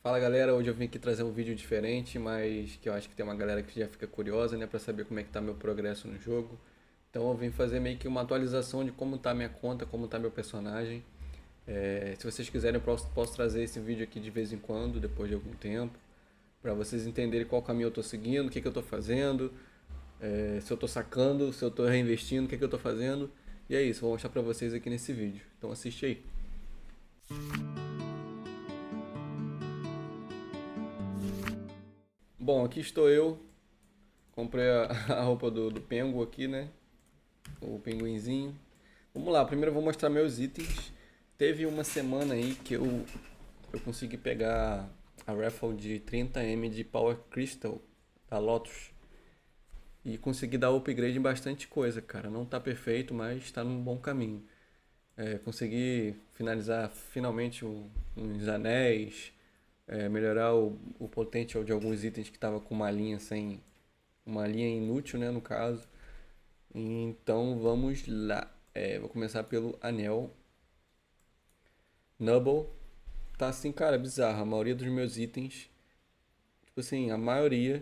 Fala galera, hoje eu vim aqui trazer um vídeo diferente, mas que eu acho que tem uma galera que já fica curiosa, né, pra saber como é que tá meu progresso no jogo. Então eu vim fazer meio que uma atualização de como tá minha conta, como tá meu personagem. Se vocês quiserem, eu posso trazer esse vídeo aqui de vez em quando, depois de algum tempo, pra vocês entenderem qual caminho eu tô seguindo, o que que eu tô fazendo, se eu tô sacando, se eu tô reinvestindo, o que que eu tô fazendo. E é isso, vou mostrar pra vocês aqui nesse vídeo. Então assiste aí. Bom, aqui estou eu. Comprei a roupa do Pengu aqui, né? O pinguinzinho. Vamos lá, primeiro eu vou mostrar meus itens. Teve uma semana aí que eu consegui pegar a raffle de 30 M de Power Crystal da Lotus e consegui dar upgrade em bastante coisa, cara. Não tá perfeito, mas está num bom caminho. Consegui finalizar finalmente uns anéis, melhorar o potential de alguns itens que tava com uma linha sem uma linha inútil, né, no caso. Então vamos lá. Vou começar pelo anel Nubble. Tá assim, cara, bizarro. A maioria dos meus itens, tipo assim, a maioria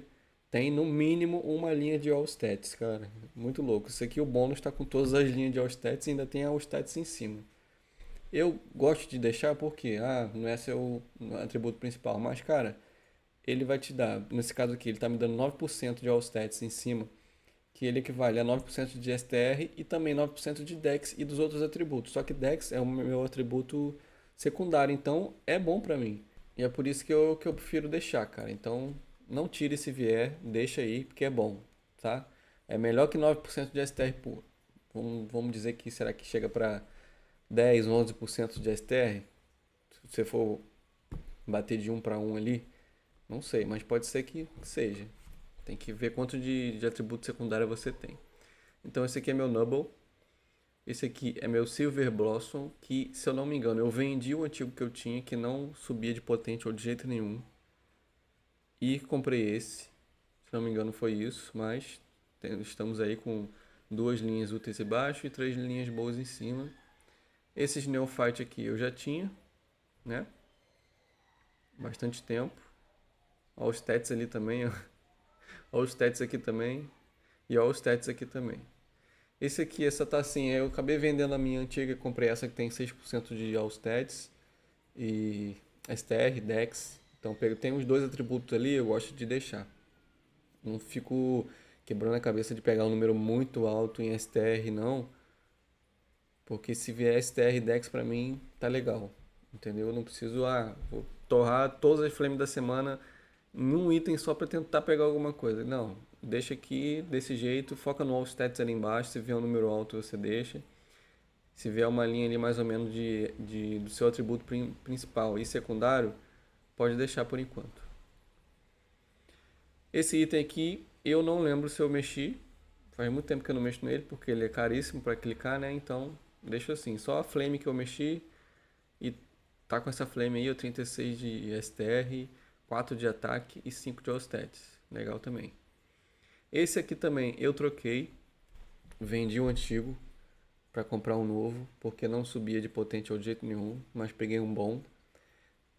tem no mínimo uma linha de All Stats, cara. Muito louco. Isso aqui o bônus tá com todas as linhas de All Stats e ainda tem a All Stats em cima. Eu gosto de deixar porque, não é seu atributo principal, mas cara, ele vai te dar, nesse caso aqui, ele tá me dando 9% de All Stats em cima, que ele equivale a 9% de STR e também 9% de Dex e dos outros atributos. Só que Dex é o meu atributo secundário, então é bom pra mim. E é por isso que eu prefiro deixar, cara. Então não tire se vier, deixa aí, porque é bom, tá? É melhor que 9% de STR puro. Vamos dizer que será que chega pra 10, 11% de STR? Se você for bater de um para um ali, não sei, mas pode ser que seja. Tem que ver quanto de atributo secundário você tem. Então esse aqui é meu Nubble. Esse aqui é meu Silver Blossom, que se eu não me engano eu vendi o antigo que eu tinha, que não subia de potente ou de jeito nenhum. E comprei esse. Se não me engano foi isso, mas estamos aí com duas linhas úteis embaixo e três linhas boas em cima. Esses Neophyte aqui eu já tinha, né? Bastante tempo. Olha os stats ali também, ó. Olha os stats aqui também. E olha os stats aqui também. Esse aqui, essa tacinha, eu acabei vendendo a minha antiga, comprei essa que tem 6% de All Stats e STR, Dex. Então tem os dois atributos ali, eu gosto de deixar. Não fico quebrando a cabeça de pegar um número muito alto em STR, não. Porque se vier STR e Dex pra mim, tá legal. Entendeu? Eu não preciso, vou torrar todas as flames da semana em um item só pra tentar pegar alguma coisa. Não, deixa aqui desse jeito, foca no All Stats ali embaixo, se vier um número alto você deixa. Se vier uma linha ali mais ou menos do seu atributo principal e secundário, pode deixar por enquanto. Esse item aqui, eu não lembro se eu mexi. Faz muito tempo que eu não mexo nele, porque ele é caríssimo para clicar, né? Então, deixa assim. Só a flame que eu mexi e tá com essa flame aí, o 36 de STR, 4 de ataque e 5 de all stats. Legal também. Esse aqui também eu troquei, vendi o antigo para comprar um novo, porque não subia de potente de jeito nenhum, mas peguei um bom.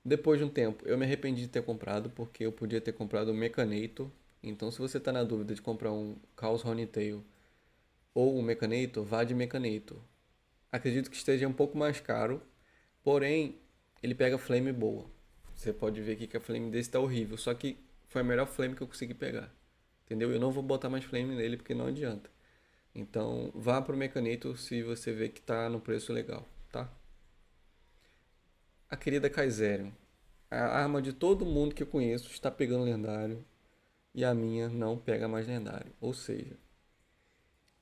Depois de um tempo, eu me arrependi de ter comprado, porque eu podia ter comprado um Mechanator. Então, se você está na dúvida de comprar um Chaos Horntail ou um Mechanator, vá de Mechanator. Acredito que esteja um pouco mais caro, porém, ele pega flame boa. Você pode ver aqui que a flame desse está horrível, só que foi a melhor flame que eu consegui pegar. Entendeu? Eu não vou botar mais flame nele porque não adianta. Então, vá pro Mechanator se você vê que está no preço legal, tá? A querida Kaizerion. A arma de todo mundo que eu conheço está pegando lendário e a minha não pega mais lendário. Ou seja,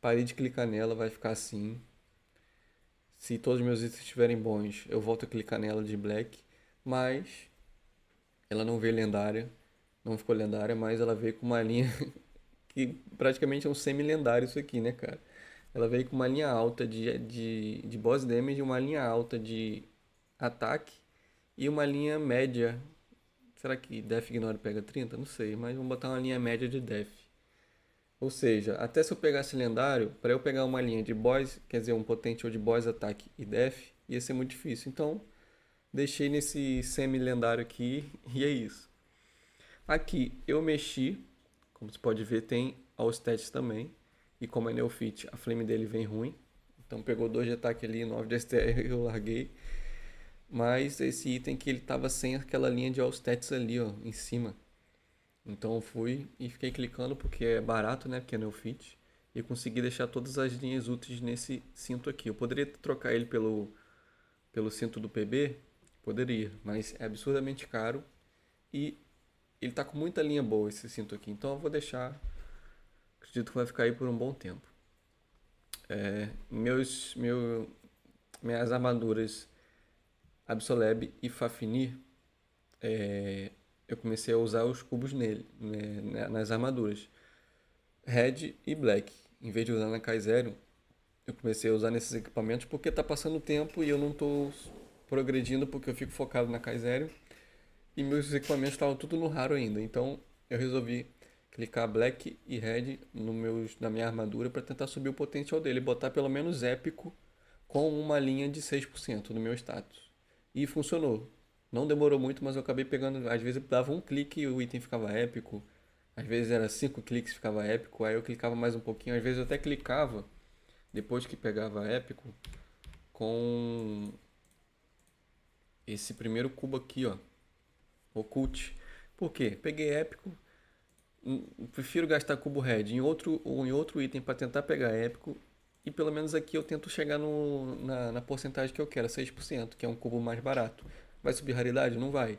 parei de clicar nela, vai ficar assim. Se todos os meus itens estiverem bons, eu volto a clicar nela de black. Mas ela não veio lendária, não ficou lendária, mas ela veio com uma linha que praticamente é um semi-lendário isso aqui, né, cara? Ela veio com uma linha alta de boss damage, uma linha alta de ataque e uma linha média. Será que Death Ignore pega 30? Não sei, mas vamos botar uma linha média de Death. Ou seja, até se eu pegasse lendário, para eu pegar uma linha de boss, quer dizer, um potential de boss, ataque e Death, ia ser muito difícil. Então, Deixei nesse semi-lendário aqui e é isso. Aqui eu mexi, como você pode ver, tem All Stats também. E como é Neofit, a flame dele vem ruim. Então pegou 2 de ataque ali, 9 de STR, eu larguei. Mas esse item que ele tava sem aquela linha de All Stats ali, ó, em cima. Então eu fui e fiquei clicando porque é barato, né? Porque é Neofit. E consegui deixar todas as linhas úteis nesse cinto aqui. Eu poderia trocar ele pelo cinto do PB? Poderia, mas é absurdamente caro. E ele tá com muita linha boa esse cinto aqui. Então eu vou deixar. Acredito que vai ficar aí por um bom tempo. É, minhas armaduras Absoleb e Fafnir, eu comecei a usar os cubos nele, né, nas armaduras. Red e Black. Em vez de usar na Kai-Zero, eu comecei a usar nesses equipamentos porque tá passando o tempo e eu não tô progredindo porque eu fico focado na Kai-Zero. E meus equipamentos estavam tudo no raro ainda. Então eu resolvi clicar Black e Red na minha armadura para tentar subir o potencial dele. Botar pelo menos épico com uma linha de 6% no meu status. E funcionou. Não demorou muito, mas eu acabei pegando. Às vezes eu dava um clique e o item ficava épico. Às vezes era 5 cliques e ficava épico. Aí eu clicava mais um pouquinho. Às vezes eu até clicava, depois que pegava épico, com esse primeiro cubo aqui, ó. Occult. Por quê? Peguei épico. Prefiro gastar cubo red em outro item para tentar pegar épico. E pelo menos aqui eu tento chegar na porcentagem que eu quero, 6%, que é um cubo mais barato. Vai subir raridade? Não vai.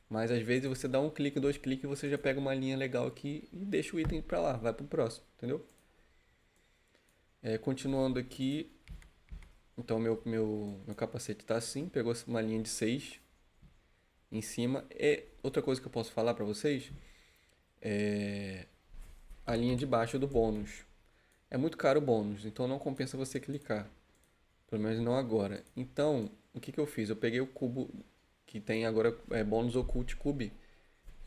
Mas às vezes você dá um clique, 2 cliques, você já pega uma linha legal aqui e deixa o item pra lá, vai pro próximo, entendeu? Continuando aqui, então meu capacete tá assim, pegou uma linha de 6 em cima. E outra coisa que eu posso falar pra vocês é a linha de baixo do bônus. É muito caro o bônus, então não compensa você clicar. Pelo menos não agora. Então, o que eu fiz? Eu peguei o cubo que tem agora bônus Occult Cube.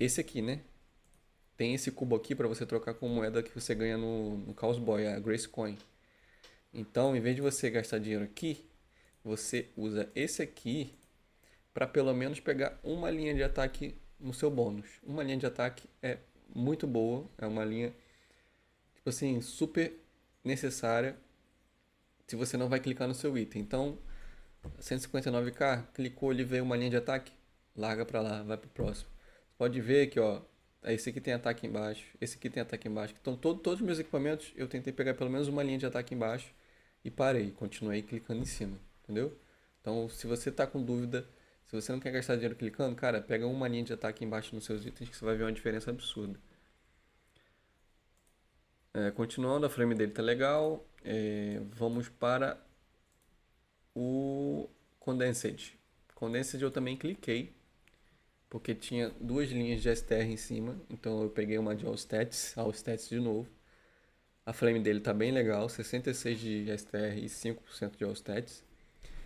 Esse aqui, né? Tem esse cubo aqui para você trocar com moeda que você ganha no Chaos Boy, a Grace Coin. Então, em vez de você gastar dinheiro aqui, você usa esse aqui para pelo menos pegar uma linha de ataque no seu bônus. Uma linha de ataque é muito boa, é uma linha, tipo assim, super necessária se você não vai clicar no seu item. Então, 159k, clicou ali, veio uma linha de ataque, larga pra lá, vai pro próximo. Você pode ver que, ó, esse aqui tem ataque embaixo, esse aqui tem ataque embaixo. Então, todos os meus equipamentos, eu tentei pegar pelo menos uma linha de ataque embaixo e parei, continuei clicando em cima, entendeu? Então, se você tá com dúvida, se você não quer gastar dinheiro clicando, cara, pega uma linha de ataque embaixo nos seus itens que você vai ver uma diferença absurda. Continuando, a frame dele tá legal. Vamos para o Condensed. Condensed eu também cliquei, porque tinha 2 linhas de STR em cima, então eu peguei uma de All Stats de novo. A flame dele tá bem legal, 66 de STR e 5% de All Stats.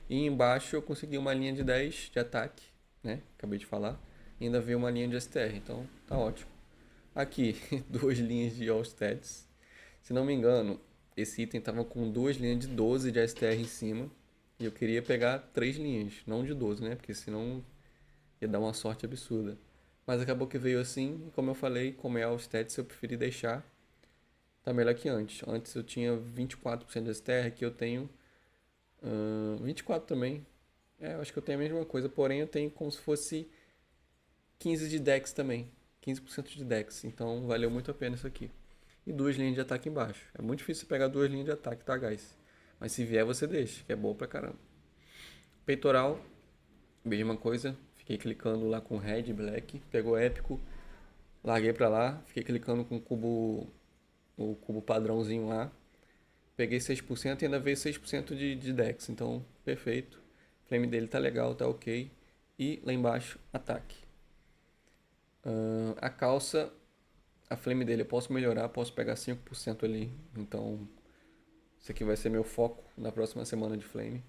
E embaixo eu consegui uma linha de 10 de ataque, né? Acabei de falar. E ainda veio uma linha de STR, então tá ótimo. Aqui, 2 linhas de All Stats. Se não me engano, esse item tava com 2 linhas de 12 de STR em cima. E eu queria pegar 3 linhas, não de 12, né? Porque senão ia dar uma sorte absurda. Mas acabou que veio assim, e como eu falei, como é All Stats, eu preferi deixar. Tá melhor que antes. Antes eu tinha 24% de STR, aqui eu tenho 24 também. Eu acho que eu tenho a mesma coisa, porém eu tenho como se fosse 15 de Dex também. 15% de Dex, então valeu muito a pena isso aqui. E 2 linhas de ataque embaixo. É muito difícil pegar 2 linhas de ataque, tá, guys? Mas se vier, você deixa, que é bom pra caramba. Peitoral, mesma coisa. Fiquei clicando lá com Red e Black. Pegou épico. Larguei pra lá. Fiquei clicando com o cubo padrãozinho lá. Peguei 6% e ainda veio 6% de Dex. Então, perfeito. O flame dele tá legal, tá ok. E lá embaixo, ataque. A calça, a flame dele eu posso melhorar. Posso pegar 5% ali. Então, isso aqui vai ser meu foco na próxima semana de flame.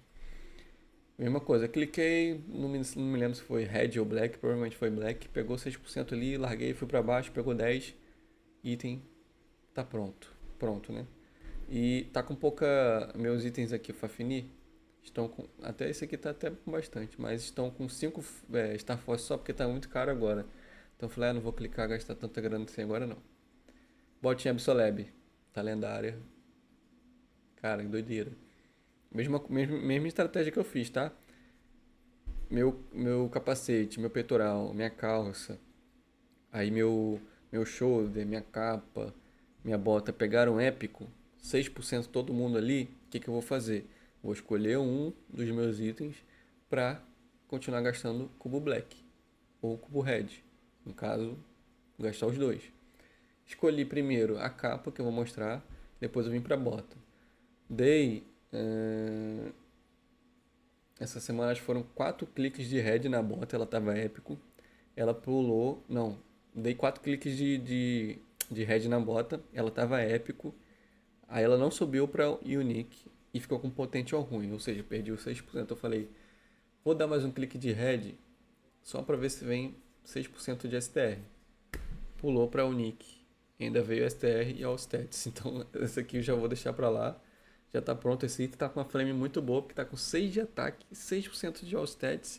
Mesma coisa, cliquei, não me lembro se foi red ou black, provavelmente foi black, pegou 6% ali, larguei, fui pra baixo, pegou 10, item, tá pronto, né? E tá com pouca, meus itens aqui, Fafnir, Até esse aqui tá até com bastante, mas estão com 5 Star Force só porque tá muito caro agora. Então eu falei, não vou clicar, gastar tanta grana assim agora não. Botinha Absolab, tá lendária. Cara, que doideira. Mesma estratégia que eu fiz, tá? Meu capacete, meu peitoral, minha calça, aí meu shoulder, minha capa, minha bota pegaram épico, 6% todo mundo ali, o que eu vou fazer? Vou escolher um dos meus itens para continuar gastando cubo black ou cubo red. No caso, gastar os dois. Escolhi primeiro a capa que eu vou mostrar, depois eu vim para a bota. Dei. Essa semana acho que foram 4 cliques de red na bota, ela tava épico. Ela pulou. Não, dei 4 cliques de red na bota, ela tava épico. Aí ela não subiu pra unique e ficou com potential ruim, ou seja, perdi os 6%. Eu falei, vou dar mais um clique de red só pra ver se vem 6% de STR. Pulou pra unique, ainda veio STR e all stats. Então esse aqui eu já vou deixar pra lá. Já tá pronto, esse item tá com uma flame muito boa, porque tá com 6 de ataque, 6% de all stats,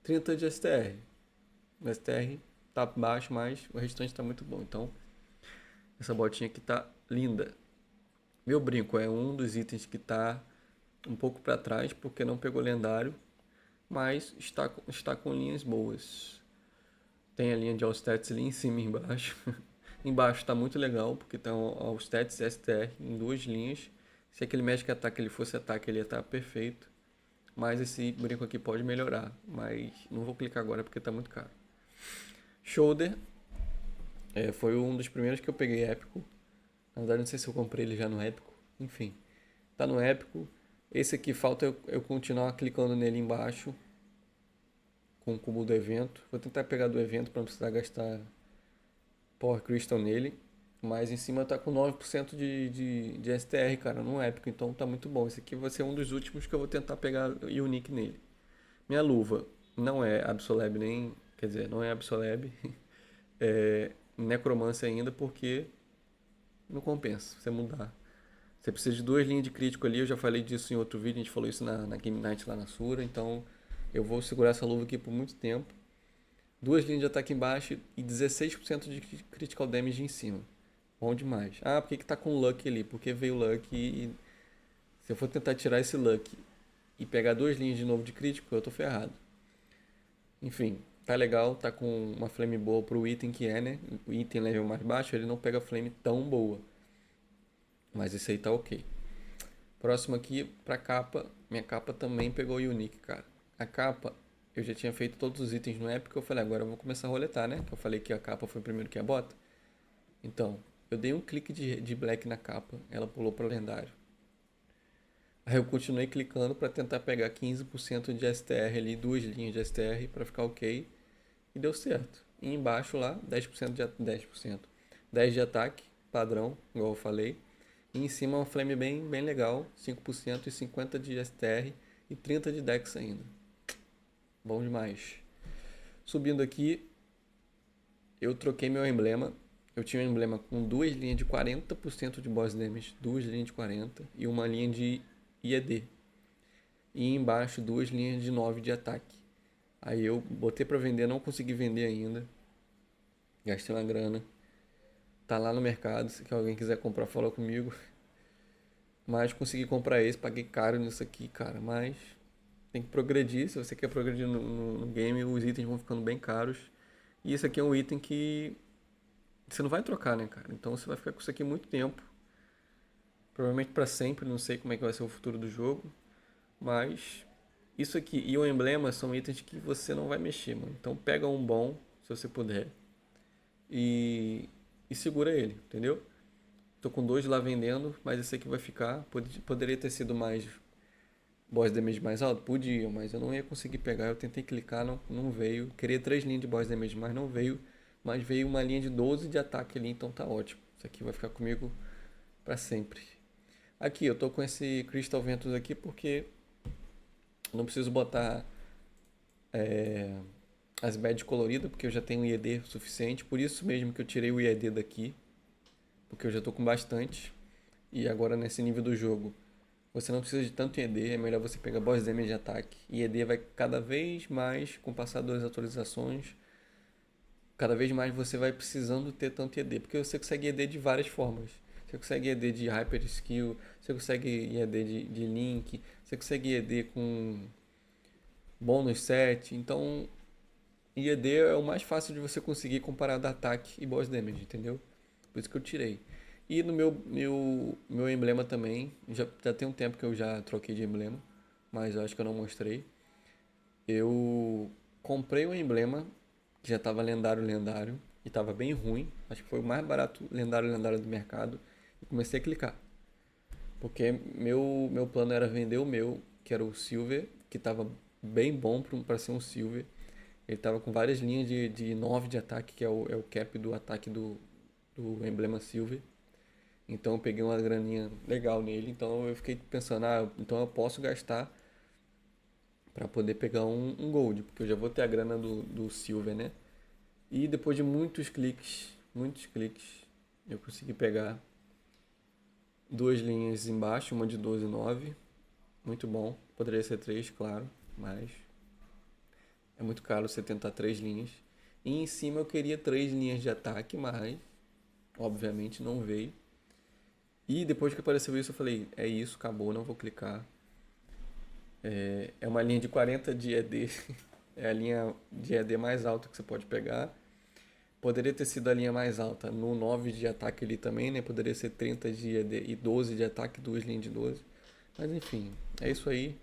30 de STR. O STR tá baixo, mas o restante tá muito bom. Então, essa botinha aqui tá linda. Meu brinco é um dos itens que tá um pouco para trás, porque não pegou lendário, mas está com linhas boas. Tem a linha de all stats ali em cima e embaixo. Embaixo tá muito legal, porque tá all stats e STR em duas linhas. Se aquele Magic Attack ele fosse ataque, ele ia estar perfeito. Mas esse brinco aqui pode melhorar. Mas não vou clicar agora porque tá muito caro. Shoulder. Foi um dos primeiros que eu peguei épico. Na verdade, não sei se eu comprei ele já no épico. Enfim, tá no épico. Esse aqui falta eu continuar clicando nele embaixo. Com o cubo do evento. Vou tentar pegar do evento para não precisar gastar Power Crystal nele. Mas em cima tá com 9% de STR, cara, no épico. Então tá muito bom. Esse aqui vai ser um dos últimos que eu vou tentar pegar unique nele. Minha luva não é Absolab nem... Quer dizer, não é Absolab. É Necromancer ainda, porque não compensa você mudar. Você precisa de 2 linhas de crítico ali. Eu já falei disso em outro vídeo. A gente falou isso na Game Night lá na Sura. Então eu vou segurar essa luva aqui por muito tempo. 2 linhas de ataque embaixo e 16% de critical damage em cima. Bom demais. Ah, por que tá com Luck ali? Porque veio Luck e se eu for tentar tirar esse Luck e pegar 2 linhas de novo de crítico, eu tô ferrado. Enfim, tá legal, tá com uma flame boa pro item que é, né? O item level mais baixo, ele não pega flame tão boa. Mas esse aí tá ok. Próximo aqui pra capa. Minha capa também pegou unique, cara. A capa, eu já tinha feito todos os itens no épico. Eu falei, agora eu vou começar a roletar, né? Que eu falei que a capa foi primeiro que a bota. Então, eu dei um clique de black na capa. Ela pulou pra lendário. Aí eu continuei clicando pra tentar pegar 15% de STR ali, 2 linhas de STR pra ficar ok. E deu certo. E embaixo lá, 10% de 10%. 10 de ataque, padrão, igual eu falei. E em cima uma flame bem legal, 5% e 50 de STR e 30 de Dex ainda. Bom demais. Subindo aqui, eu troquei meu emblema. Eu tinha um emblema com 2 linhas de 40% de boss damage, 2 linhas de 40 e uma linha de IED. E embaixo 2 linhas de 9 de ataque. Aí eu botei pra vender, não consegui vender ainda. Gastei uma grana. Tá lá no mercado, se alguém quiser comprar, fala comigo. Mas consegui comprar esse, paguei caro nisso aqui, cara. Mas tem que progredir. Se você quer progredir no game, os itens vão ficando bem caros. E esse aqui é um item que você não vai trocar, né, cara? Então você vai ficar com isso aqui muito tempo. Provavelmente pra sempre, não sei como é que vai ser o futuro do jogo. Mas isso aqui e o emblema são itens que você não vai mexer, mano. Então pega um bom, se você puder. E, e segura ele, entendeu? Tô com 2 lá vendendo, mas esse aqui vai ficar. Poderia ter sido mais boss damage mais alto? Podia, mas eu não ia conseguir pegar. Eu tentei clicar, não veio. Queria 3 linhas de boss damage, mas não veio. Mas veio uma linha de 12 de ataque ali, então tá ótimo. Isso aqui vai ficar comigo pra sempre. Aqui, eu tô com esse Crystal Ventus aqui porque não preciso botar as badges coloridas, porque eu já tenho IED suficiente. Por isso mesmo que eu tirei o IED daqui, porque eu já tô com bastante. E agora nesse nível do jogo, Você não precisa de tanto ED, é melhor você pegar Boss Damage de ataque. E ED vai cada vez mais, com o passar das atualizações, cada vez mais você vai precisando ter tanto ED, porque você consegue ED de várias formas. Você consegue ED de Hyper Skill, você consegue ED de Link, você consegue ED com bônus set. Então, ED é o mais fácil de você conseguir comparado a ataque e boss damage, entendeu? Por isso que eu tirei. E no meu emblema também, já tem um tempo que eu já troquei de emblema, mas eu acho que eu não mostrei. Eu comprei um emblema que já estava lendário e estava bem ruim. Acho que foi o mais barato lendário do mercado. E comecei a clicar. Porque meu plano era vender o meu, que era o Silver, que estava bem bom para ser um Silver. Ele estava com várias linhas de 9 de ataque, que é o cap do ataque do emblema Silver. Então eu peguei uma graninha legal nele. Então eu fiquei pensando, então eu posso gastar para poder pegar um Gold, porque eu já vou ter a grana do Silver, né? E depois de muitos cliques, eu consegui pegar duas linhas embaixo, uma de 12 e 9. Muito bom. Poderia ser 3, claro, mas é muito caro você tentar 3 linhas. E em cima eu queria 3 linhas de ataque, mas obviamente não veio. E depois que apareceu isso eu falei, é isso, acabou, não vou clicar. É uma linha de 40 de ED. É a linha de ED mais alta que você pode pegar. Poderia ter sido a linha mais alta no 9 de ataque ali também, né? Poderia ser 30 de ED e 12 de ataque, duas linhas de 12. Mas enfim, é isso aí.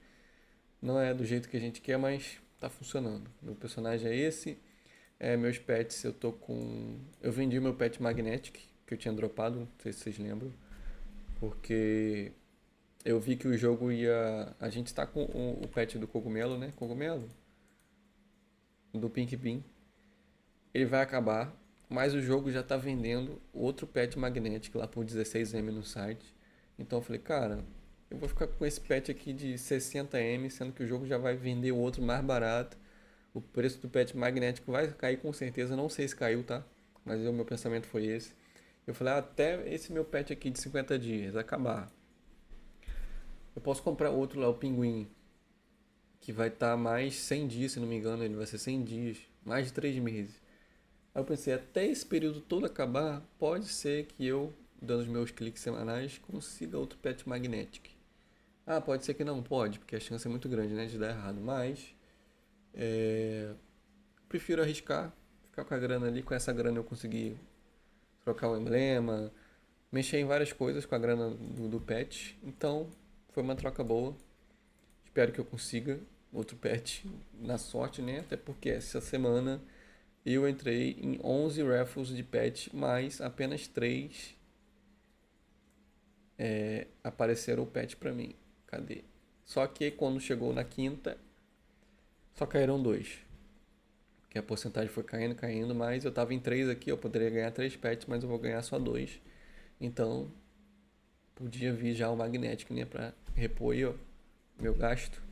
Não é do jeito que a gente quer, mas tá funcionando. Meu personagem é esse. Meus pets, eu tô com... Eu vendi meu pet Magnetic, que eu tinha dropado, não sei se vocês lembram. Porque eu vi que o jogo ia... A gente tá com o pet do cogumelo, né? Cogumelo? Do Pink Bean. Ele vai acabar, mas o jogo já tá vendendo outro pet Magnetic lá por 16M no site. Então eu falei, cara, eu vou ficar com esse pet aqui de 60M, sendo que o jogo já vai vender o outro mais barato. O preço do pet magnético vai cair com certeza, não sei se caiu, tá? Mas o meu pensamento foi esse. Eu falei, até esse meu pet aqui de 50 dias acabar, eu posso comprar outro lá, o Pinguim, que vai estar mais 100 dias, se não me engano, ele vai ser 100 dias, mais de 3 meses. Aí eu pensei, até esse período todo acabar, pode ser que eu, dando os meus cliques semanais, consiga outro pet magnético. Pode ser que não, pode, porque a chance é muito grande, né, de dar errado. Mas, prefiro arriscar, ficar com a grana ali. Com essa grana eu consegui trocar o emblema, mexer em várias coisas com a grana do pet. Então, foi uma troca boa. Espero que eu consiga outro pet na sorte, né? Até porque essa semana eu entrei em 11 raffles de pet, mas apenas 3 apareceram o pet pra mim. Cadê? Só que quando chegou na quinta, só caíram 2. Que a porcentagem foi caindo, mas eu tava em 3 aqui, eu poderia ganhar 3 pets, mas eu vou ganhar só 2. Então, podia vir já o Magnetic, né, pra repor aí, ó, meu gasto.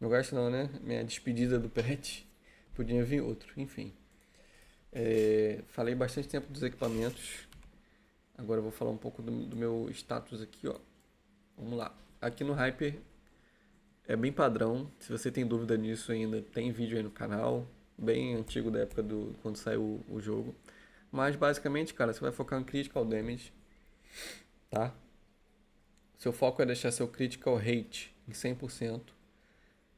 Meu gasto não, né? Minha despedida do pet. Podia vir outro, enfim. Falei bastante tempo dos equipamentos. Agora eu vou falar um pouco do meu status aqui, ó. Vamos lá. Aqui no Hyper é bem padrão. Se você tem dúvida nisso ainda, tem vídeo aí no canal. Bem antigo da época do quando saiu o jogo. Mas basicamente, cara, você vai focar em Critical Damage, tá? Seu foco é deixar seu Critical Rate em 100%.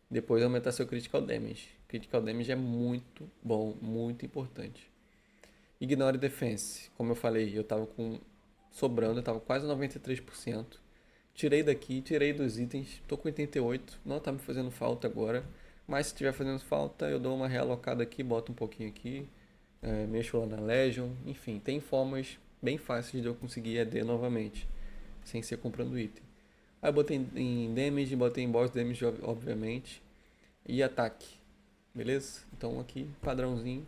Depois aumentar seu Critical Damage. Critical Damage é muito bom, muito importante. Ignore Defense. Como eu falei, eu tava sobrando, eu tava quase 93%. Tirei daqui, tirei dos itens, tô com 88%, não tá me fazendo falta agora. Mas se estiver fazendo falta, eu dou uma realocada aqui, boto um pouquinho aqui, mexo lá na Legion, enfim, tem formas bem fáceis de eu conseguir ED novamente, sem ser comprando item. Aí eu botei em damage, botei em boss damage, obviamente, e ataque, beleza? Então aqui, padrãozinho.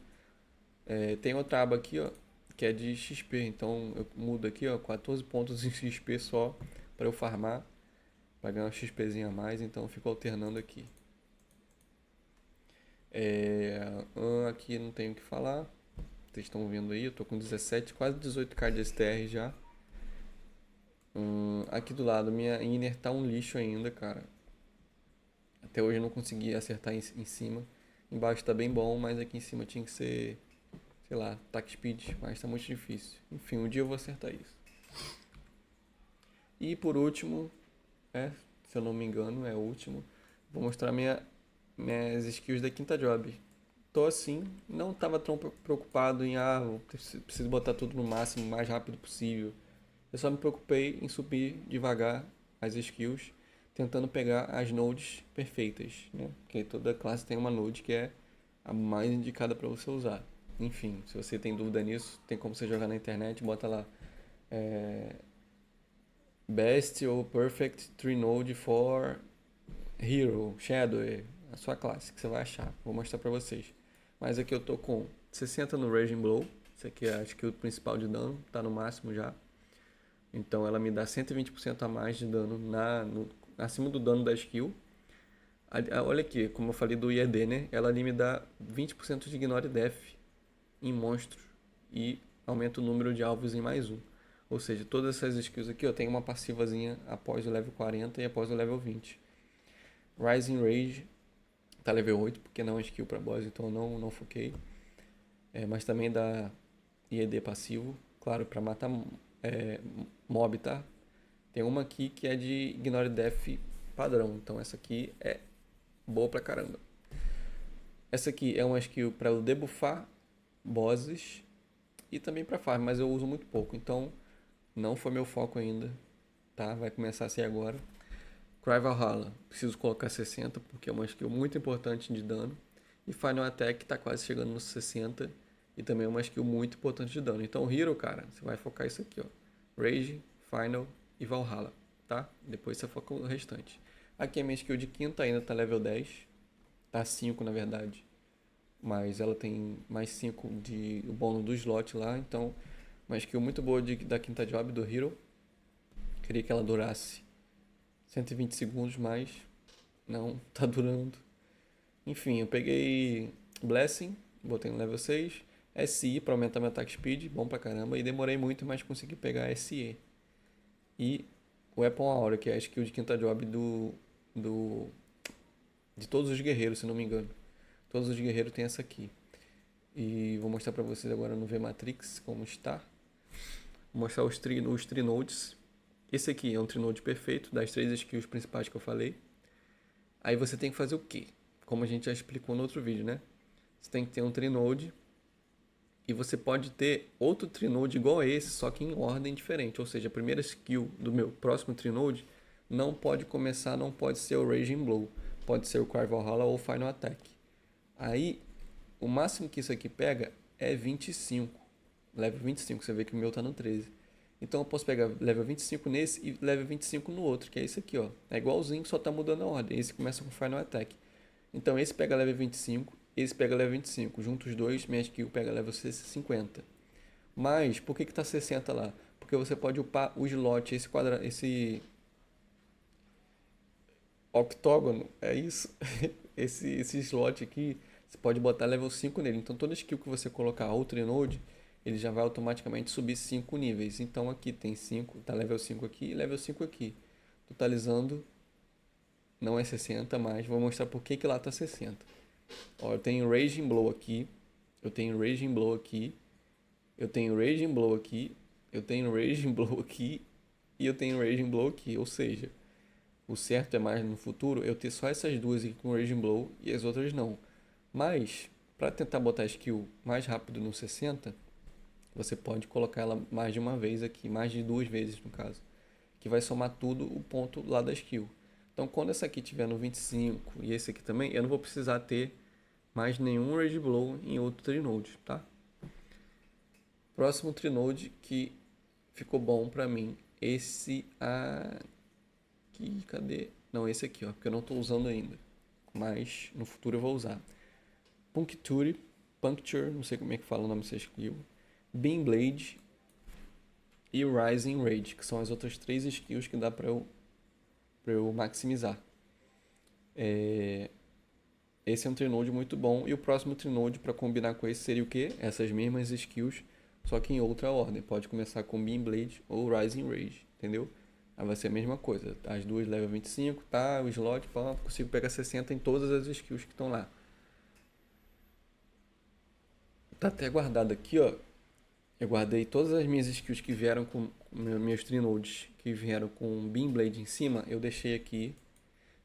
Tem outra aba aqui, ó, que é de XP, então eu mudo aqui, ó, 14 pontos em XP só para eu farmar, para ganhar um XPzinho a mais, então eu fico alternando aqui. Aqui não tenho o que falar, vocês estão vendo aí, eu tô com 17, quase 18k de STR já. Aqui do lado, minha inner tá um lixo ainda, cara. Até hoje eu não consegui acertar em cima. Embaixo tá bem bom, mas aqui em cima tinha que ser, sei lá, tack speed, mas tá muito difícil. Enfim, um dia eu vou acertar isso. E por último, se eu não me engano, é o último, vou mostrar minhas skills da quinta job. Tô assim, não tava tão preocupado em, preciso botar tudo no máximo, o mais rápido possível. Eu só me preocupei em subir devagar as skills, tentando pegar as nodes perfeitas, né? Porque toda classe tem uma node que é a mais indicada para você usar. Enfim, se você tem dúvida nisso, tem como você jogar na internet, bota lá Best ou Perfect Tree Node for Hero, Shadow, a sua classe que você vai achar. Vou mostrar pra vocês. Mas aqui eu tô com 60 no Raging Blow. Isso aqui é a skill principal de dano, tá no máximo já. Então ela me dá 120% a mais de dano acima do dano da skill. Olha aqui, como eu falei do IED, né? Ela ali me dá 20% de Ignore Death em monstros e aumenta o número de alvos em mais um. Ou seja, todas essas skills aqui eu tenho uma passivazinha após o level 40 e após o level 20. Rising Rage tá level 8, porque não é skill para boss, então eu não foquei. Mas também dá IED passivo, claro, para matar mob, tá? Tem uma aqui que é de Ignore Death padrão, então essa aqui é boa pra caramba. Essa aqui é uma skill para eu debuffar bosses e também para farm, mas eu uso muito pouco, então não foi meu foco ainda, tá? Vai começar a ser agora. Cry Valhalla, preciso colocar 60 porque é uma skill muito importante de dano. E Final Attack tá quase chegando nos 60 e também é uma skill muito importante de dano. Então Hero, cara, você vai focar isso aqui, ó. Rage, Final e Valhalla, tá? Depois você foca o restante. Aqui a minha skill de quinta ainda tá level 10. Tá 5 na verdade. Mas ela tem mais 5 de o bônus do slot lá, então uma skill muito boa da quinta job do Hero. Queria que ela durasse 120 segundos, mas não tá durando. Enfim, eu peguei Blessing, botei no level 6, SI para aumentar meu attack speed, bom pra caramba, e demorei muito, mas consegui pegar SE. E o Weapon Aura, que é a skill de quinta job do de todos os guerreiros, se não me engano. Todos os guerreiros têm essa aqui. E vou mostrar pra vocês agora no V-Matrix como está. Vou mostrar os trinodes. Esse aqui é um trinode perfeito, das 3 skills principais que eu falei. Aí você tem que fazer o quê? Como a gente já explicou no outro vídeo, né? Você tem que ter um trinode e você pode ter outro trinode igual a esse, só que em ordem diferente. Ou seja, a primeira skill do meu próximo trinode não pode começar, não pode ser o Raging Blow. Pode ser o Cry Valhalla ou o Final Attack. Aí, o máximo que isso aqui pega é 25. Level 25, você vê que o meu tá no 13. Então eu posso pegar level 25 nesse e level 25 no outro, que é esse aqui, ó. É igualzinho, só tá mudando a ordem. Esse começa com Final Attack. Então esse pega level 25, esse pega level 25. Juntos os dois, minha skill pega level 50. Mas, por que que tá 60 lá? Porque você pode upar o slot, esse octógono, é isso? esse slot aqui, você pode botar level 5 nele. Então toda skill que você colocar outro node, ele já vai automaticamente subir 5 níveis. Então aqui tem 5, tá level 5 aqui e level 5 aqui. Totalizando, não é 60, mas vou mostrar por que que lá tá 60. Ó, eu tenho Raging Blow aqui, eu tenho Raging Blow aqui, eu tenho Raging Blow aqui, eu tenho Raging Blow aqui e eu tenho Raging Blow aqui. Ou seja, o certo é mais no futuro eu ter só essas duas aqui com Raging Blow e as outras não. Mas, para tentar botar a skill mais rápido no 60, você pode colocar ela mais de uma vez aqui, mais de 2 vezes no caso, que vai somar tudo o ponto lá da skill. Então quando essa aqui tiver no 25 e esse aqui também, eu não vou precisar ter mais nenhum Rage Blow em outro Trinode, tá? Próximo Trinode que ficou bom pra mim, esse aqui, cadê? Não, esse aqui, ó, porque eu não tô usando ainda, mas no futuro eu vou usar. Puncture, não sei como é que fala o nome dessa skill, Beam Blade e Rising Rage, que são as outras 3 skills que dá pra eu maximizar. Esse é um trinode muito bom. E o próximo trinode para combinar com esse seria o quê? Essas mesmas skills, só que em outra ordem. Pode começar com Beam Blade ou Rising Rage, entendeu? Aí vai ser a mesma coisa. As duas level 25, tá? O slot, pá, consigo pegar 60 em todas as skills que estão lá. Tá até guardado aqui, ó. Eu guardei todas as minhas skills que vieram com meus trinodes, que vieram com Beam Blade em cima, eu deixei aqui.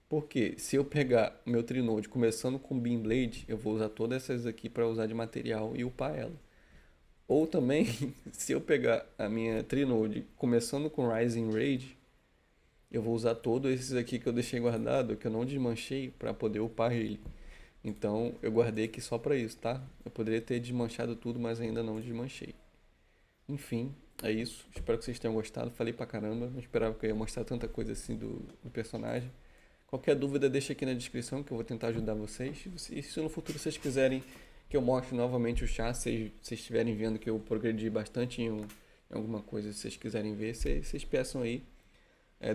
Porque se eu pegar o meu trinode começando com Beam Blade, eu vou usar todas essas aqui para usar de material e upar ela. Ou também, se eu pegar a minha trinode começando com Rising Rage, eu vou usar todos esses aqui que eu deixei guardado, que eu não desmanchei, para poder upar ele. Então eu guardei aqui só para isso, tá? Eu poderia ter desmanchado tudo, mas ainda não desmanchei. Enfim, é isso. Espero que vocês tenham gostado. Falei pra caramba, não esperava que eu ia mostrar tanta coisa assim do personagem. Qualquer dúvida, deixa aqui na descrição que eu vou tentar ajudar vocês. E se no futuro vocês quiserem que eu mostre novamente o chá, se vocês estiverem vendo que eu progredi bastante em alguma coisa, se vocês quiserem ver, vocês peçam aí.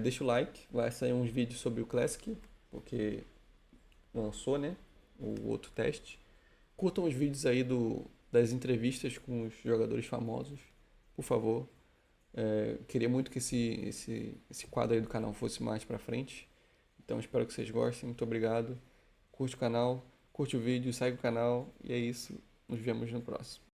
Deixa o like, vai sair uns vídeos sobre o Classic, porque lançou, né? O outro teste. Curtam os vídeos aí das entrevistas com os jogadores famosos, por favor. Queria muito que esse quadro aí do canal fosse mais pra frente. Então espero que vocês gostem. Muito obrigado. Curte o canal, curte o vídeo, segue o canal. E é isso. Nos vemos no próximo.